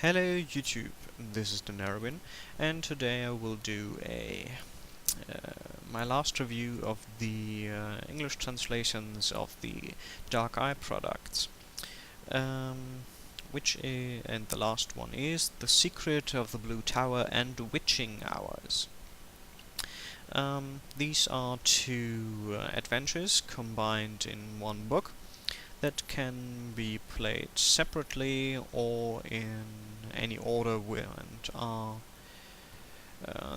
Hello YouTube, this is Narwin, and today I will do my last review of the English translations of the Dark Eye products, and the last one is The Secret of the Blue Tower and Witching Hours. These are two adventures combined in one book that can be played separately or in any order,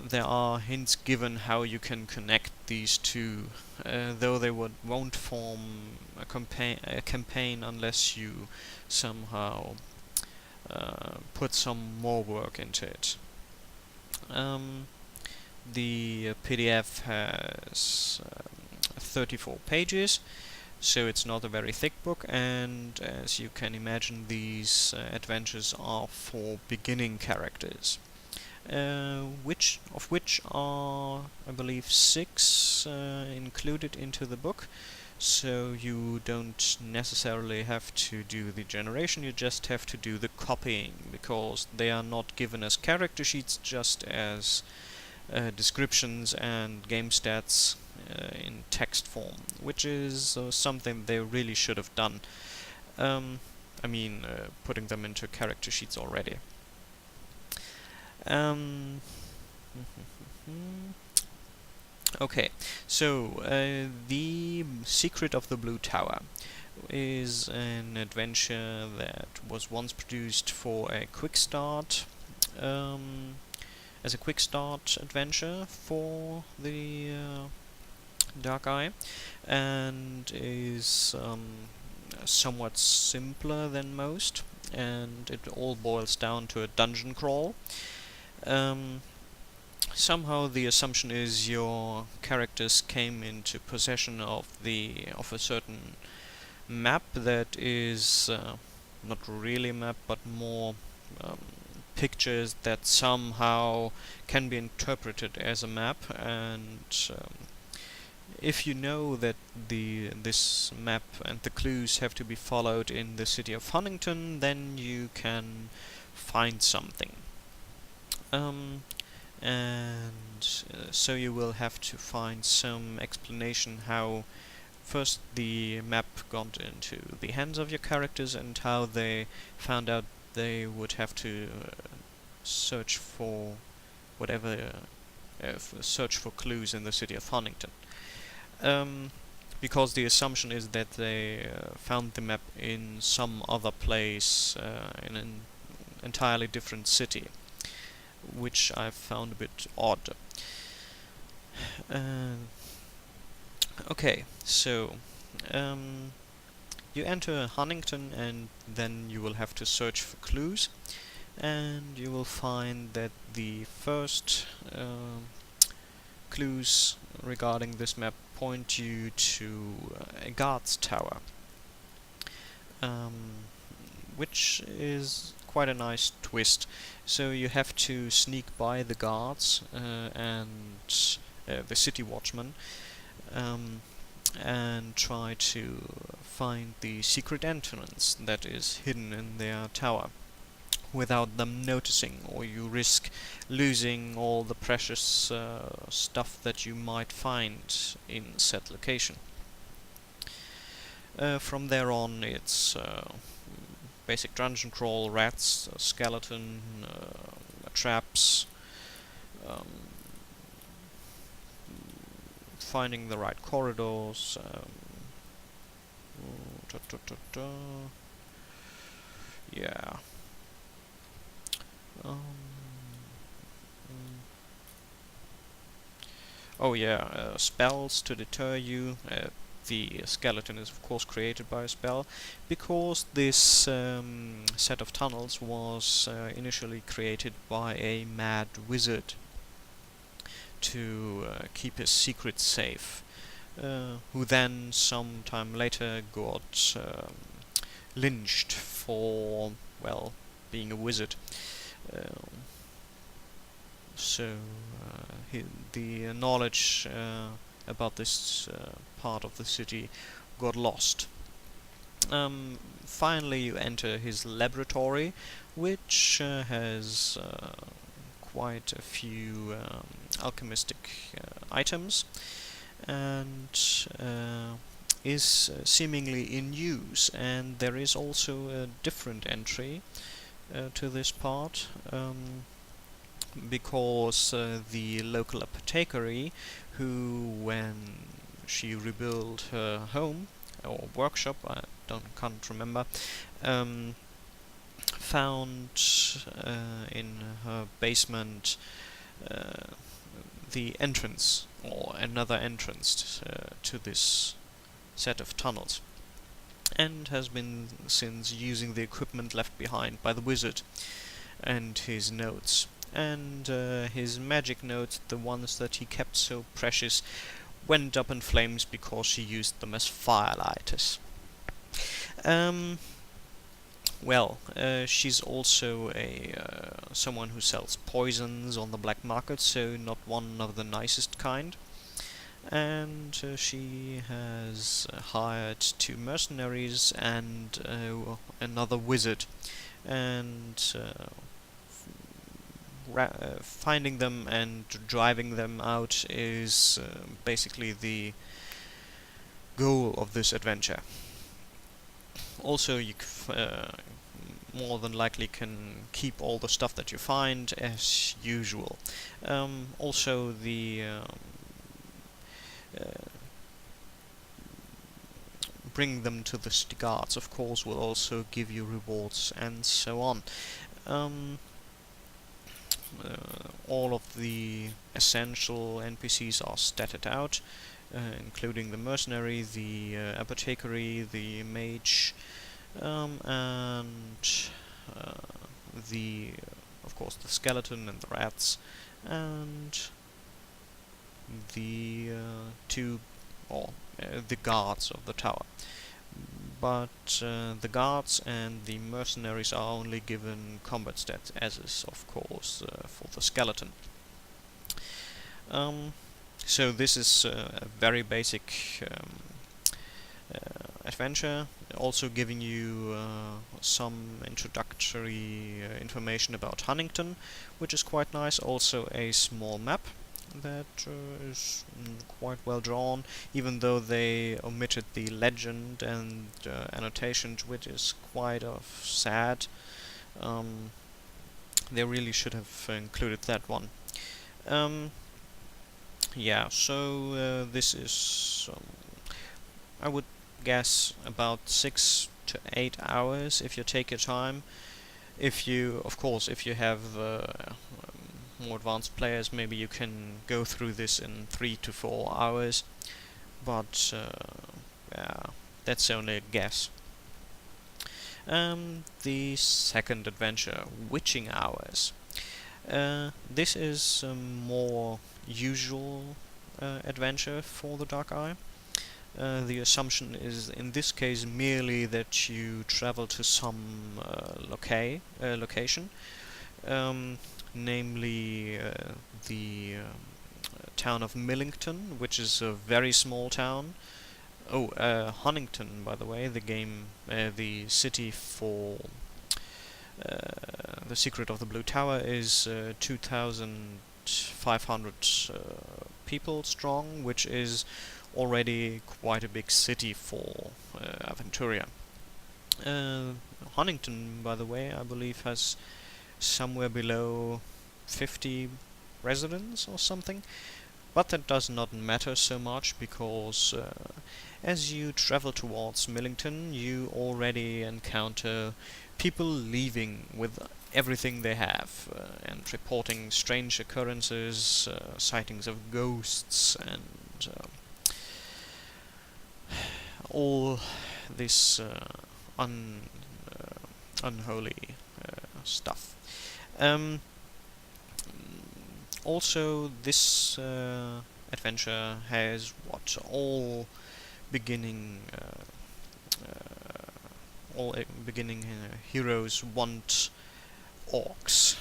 there are hints given how you can connect these two, though they won't form a campaign unless you somehow put some more work into it. The PDF has 34 pages, so it's not a very thick book, and as you can imagine, these adventures are for beginning characters, which are, I believe, 6 included into the book, so you don't necessarily have to do the generation, you just have to do the copying, because they are not given as character sheets, just as descriptions and game stats in text form, which is something they really should have done. Putting them into character sheets already. Okay, so The Secret of the Blue Tower is an adventure that was once produced for a quick start, as a quick start adventure for the Dark Eye, and is somewhat simpler than most, and it all boils down to a dungeon crawl. Somehow the assumption is your characters came into possession of a certain map that is not really a map, but more pictures that somehow can be interpreted as a map, and if you know that this map and the clues have to be followed in the city of Huntington, then you can find something. So you will have to find some explanation how first the map got into the hands of your characters and how they found out they would have to search for search for clues in the city of Huntington. Because the assumption is that they found the map in some other place, in an entirely different city, which I found a bit odd. Okay, so you enter Huntington, and then you will have to search for clues, and you will find that the first clues regarding this map point you to a guard's tower, which is quite a nice twist. So you have to sneak by the guards and the city watchman, and try to find the secret entrance that is hidden in their tower without them noticing, or you risk losing all the precious stuff that you might find in said location. From there on, it's basic dungeon crawl, rats, skeleton, traps, finding the right corridors, yeah. Oh yeah, spells to deter you. The skeleton is of course created by a spell, because this set of tunnels was initially created by a mad wizard to keep his secrets safe, who then sometime later got lynched for, well, being a wizard. The knowledge about this part of the city got lost. Finally, you enter his laboratory, which has quite a few alchemistic items, and is seemingly in use. And there is also a different entry to this part, because the local apothecary, who, when she rebuilt her home or workshop, I can't remember, found in her basement uh, the entrance, or another entrance to this set of tunnels, and has been since using the equipment left behind by the wizard and his notes. And his magic notes, the ones that he kept so precious, went up in flames because she used them as firelighters. Um, she's also a someone who sells poisons on the black market, so not one of the nicest kind. And she has hired 2 mercenaries and another wizard, and finding them and driving them out is basically the goal of this adventure. Also, you more than likely can keep all the stuff that you find as usual. Also, the bring them to the city guards, of course, will also give you rewards and so on. All of the essential NPCs are statted out, including the mercenary, the apothecary, the mage, and the, of course, the skeleton and the rats, and the the guards of the tower. But the guards and the mercenaries are only given combat stats, as is, of course, for the skeleton. So this is a very basic adventure, also giving you some introductory information about Huntington, which is quite nice. Also a small map that is quite well drawn, even though they omitted the legend and annotations, which is quite sad. They really should have included that one. Yeah, so this is, I would guess, about 6 to 8 hours if you take your time. If you, of course, if you have more advanced players, maybe you can go through this in 3 to 4 hours, but yeah, that's only a guess. The second adventure, Witching Hours. This is a more usual adventure for the Dark Eye. The assumption is, in this case, merely that you travel to some location, namely the town of Millington, which is a very small town. Huntington, by the way, the city for the Secret of the Blue Tower is 2,500 people strong, which is already quite a big city for Aventuria. Huntington, by the way, I believe has somewhere below 50 residents or something, but that does not matter so much, because as you travel towards Millington, you already encounter people leaving with everything they have, and reporting strange occurrences, sightings of ghosts, and all this unholy stuff. Also, this adventure has what all beginning heroes want: orcs.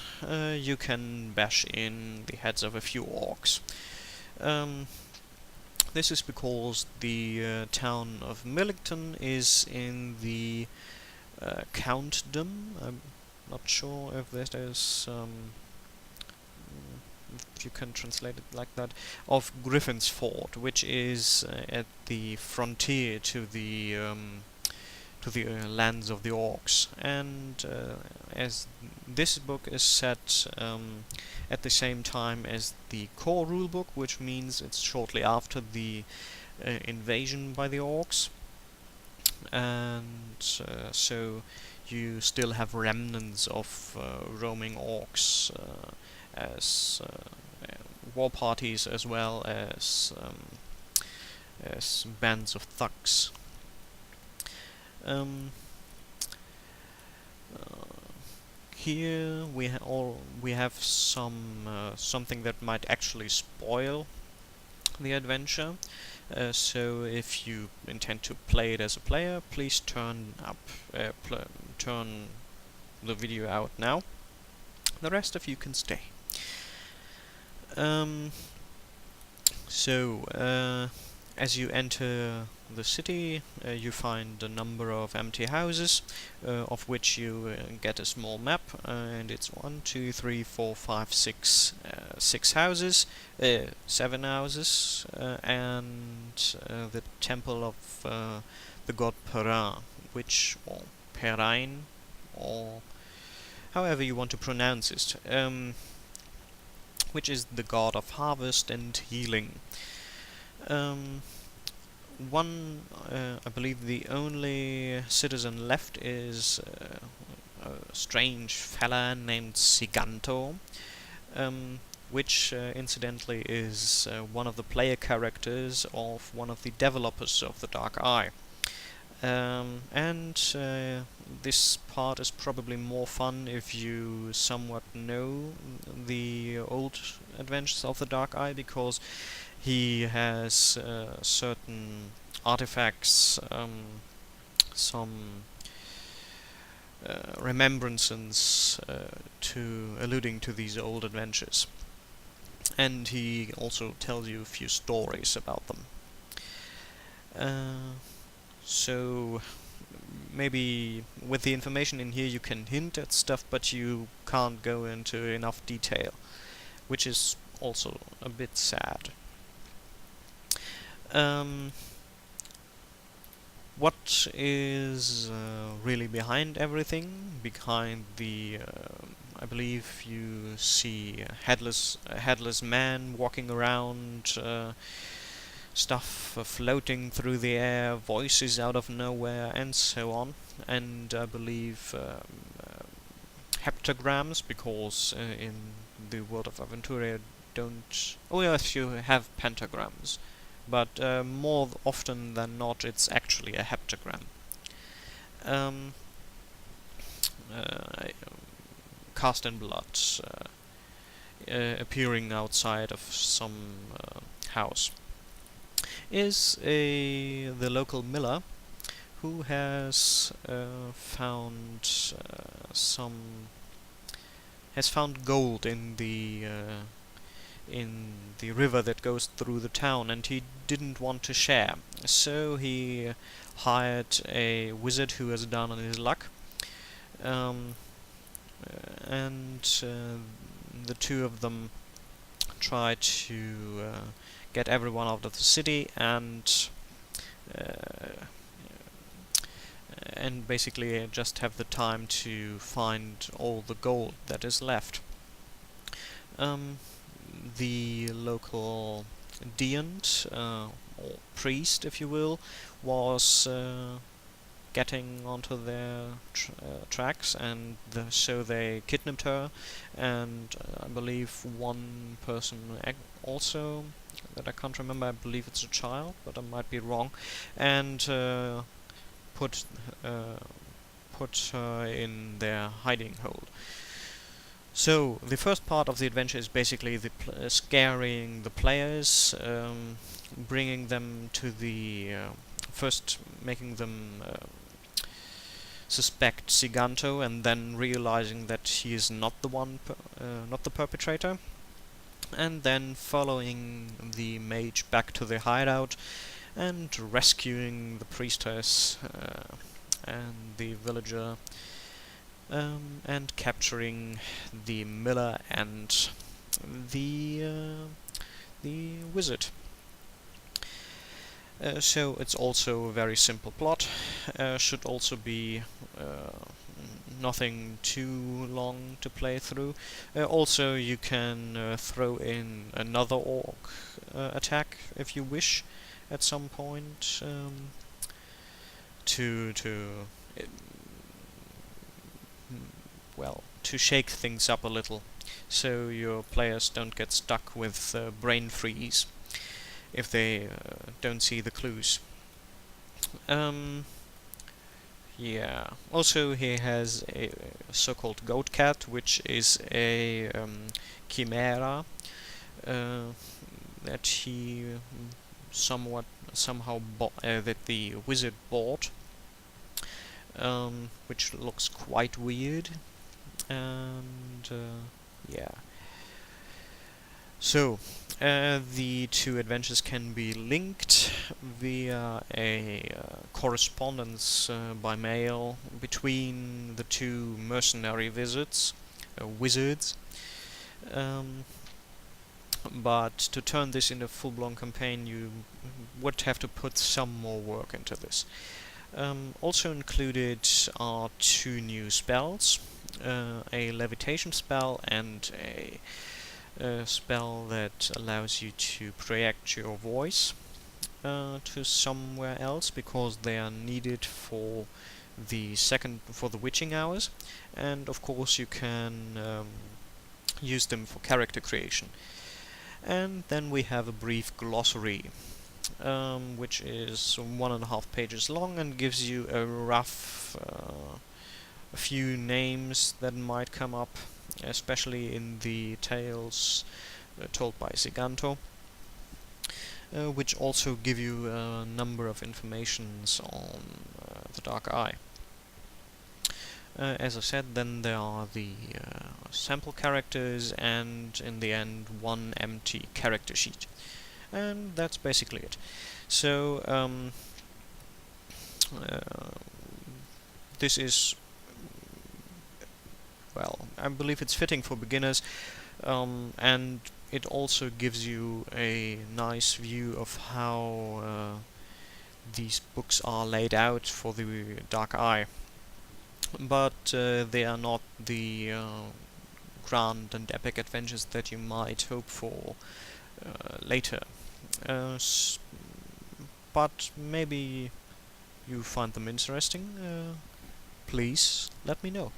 You can bash in the heads of a few orcs. This is because the town of Millington is in the countdom, not sure if this is if you can translate it like that, of Griffin's Ford, which is at the frontier to the lands of the orcs. And as this book is set at the same time as the core rulebook, which means it's shortly after the invasion by the orcs, and so you still have remnants of roaming orcs as war parties, as well as bands of thugs. Um, Here we have something that might actually spoil the adventure. So if you intend to play it as a player, please turn the video out now. The rest of you can stay. As you enter the city, you find a number of empty houses, of which you get a small map, and it's 1, 2, 3, 4, 5, 6, 7 houses, and the temple of the god Perrin, or Perrine, or however you want to pronounce it, which is the god of harvest and healing. I believe the only citizen left is a strange fella named Siganto, which incidentally is one of the player characters of one of the developers of the Dark Eye. This part is probably more fun if you somewhat know the old adventures of the Dark Eye, because he has certain artifacts, some remembrances alluding to these old adventures, and he also tells you a few stories about them. So maybe with the information in here you can hint at stuff, but you can't go into enough detail, which is also a bit sad. What is really behind everything? Behind the, I believe you see a headless man walking around, stuff floating through the air, voices out of nowhere, and so on. And I believe heptagrams, because in the world of Aventuria don't... Oh yes, you have pentagrams, but more often than not it's actually a heptagram. Cast in blood, appearing outside of some house, is the local miller, who has found gold in the river that goes through the town, and he didn't want to share. So he hired a wizard who has done on his luck, and the two of them try to get everyone out of the city and basically just have the time to find all the gold that is left. The local deant, or priest, if you will, was getting onto their tracks, and so they kidnapped her, and I believe one person also, that I can't remember, I believe it's a child, but I might be wrong, and put her in their hiding hole. So the first part of the adventure is basically scaring the players, bringing them to the first making them suspect Siganto, and then realizing that he is not the one, not the perpetrator, and then following the mage back to the hideout and rescuing the priestess and the villager and capturing the miller and the wizard. So it's also a very simple plot. Should also be nothing too long to play through. Also, you can throw in another orc attack if you wish at some point, to uh, well, to shake things up a little, so your players don't get stuck with brain freeze if they don't see the clues. Um, yeah. Also, he has a so-called goat cat, which is a chimera that he somehow that the wizard bought, which looks quite weird. And yeah. So, the two adventures can be linked via a correspondence by mail between the two mercenary wizards. Um, but to turn this into a full-blown campaign, you would have to put some more work into this. Also included are two new spells, a levitation spell and a spell that allows you to project your voice to somewhere else, because they are needed for the witching hours, and of course you can use them for character creation. And then we have a brief glossary, which is 1.5 pages long and gives you a few names that might come up, especially in the tales told by Siganto, which also give you a number of informations on the Dark Eye. As I said, then there are the sample characters, and in the end one empty character sheet. And that's basically it. So this is, well, I believe it's fitting for beginners, and it also gives you a nice view of how these books are laid out for the Dark Eye. But they are not the grand and epic adventures that you might hope for later. But maybe you find them interesting. Please let me know.